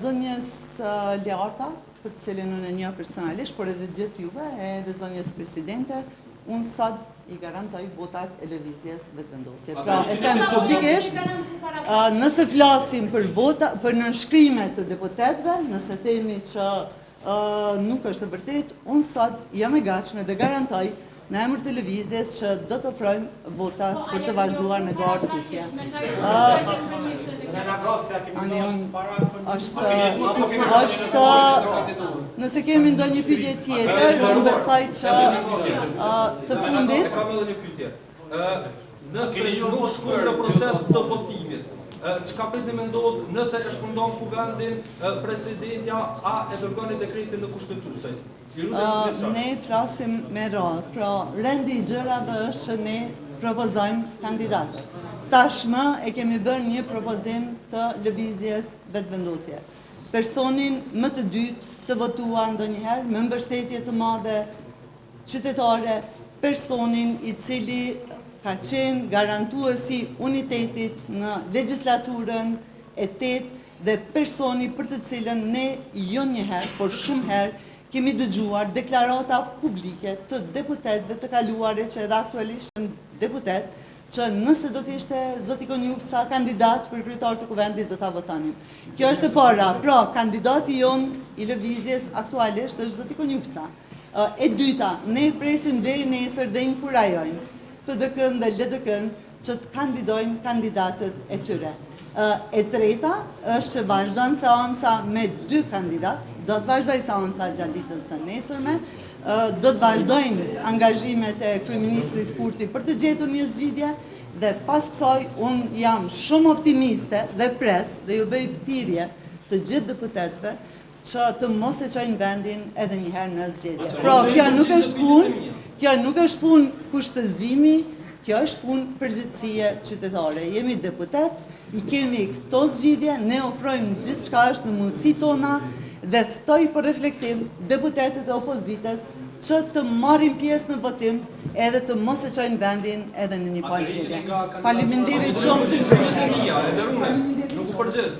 Zonjës Liarta, për të cilën unë e njoh personalisht, por edhe gjithë juve, edhe zonjës presidente, unë sot I garantoj votat e lëvizjes vetëvendosje. Pra, e them publikisht, nëse flasim për vota, për nënshkrimet të deputetëve, nëse themi që nuk është e vërtet, unë sot jam e gatshme dhe garantoj në emër të lëvizjes që do të ofrojmë votat për të vazhduar në garë tutje. Nëse kemi ndonjë pyetje tjetër, unë besoj që të fundit. Kam edhe një pyetje. Nëse nuk shkojmë në proces të votimit, çka pritni me ndodh nëse e shpërndon kuvendin presidentja a e dërgoni dekretin në kushtetuese? Ne flasim me radhë, pra rendi I gjërave është që ne propozojmë kandidatë. Tashmë e kemi bërë një propozim të lëvizjes vetëvendosje. Personin më të dytë të votuar ndonjëherë me mbështetje të madhe qytetare, personin I cili ka qenë garantuesi unitetit në legjislaturën e 8 dhe personi për të cilën ne jo njëherë, por shumë herë kemi dëgjuar deklarata publike të deputetëve të kaluare që edhe aktualisht janë deputet, që nëse do të ishte zoti Konjufca kandidat për kryetar të kuvendit do ta votonim. Kjo është e para, pra kandidati jon I lëvizjes aktualisht është zoti Konjufca. E dyta, ne presim deri nesër dhe inkurajojmë PD-kën dhe LDK-n që të kandidojnë kandidatët e tyre. E treta është që vazhdon seanca me 2 kandidat, do të vazhdoj seanca gjatë ditës së nesërme, do të vazhdojnë angazhimet e kryeministrit Kurti për të gjetur një zgjidhje dhe pas kësaj unë jam shumë optimiste dhe pres dhe ju bëj thirrje të gjithë deputetëve që të mos e çojnë vendin edhe një herë në zgjedhje. Pra, kjo nuk është punë kushtëzimi, kjo është punë përgjithësie qytetare. Jemi deputet, I kemi këto zgjidhje, ne ofrojmë gjithçka është në mundësi tona dhe ftoj për reflektim deputetët e opozitës që të marrin pjesë në votim edhe të mos e çojnë vendin edhe në një palë zgjedhje. Faleminderit shumë. Nuk u përgjigj.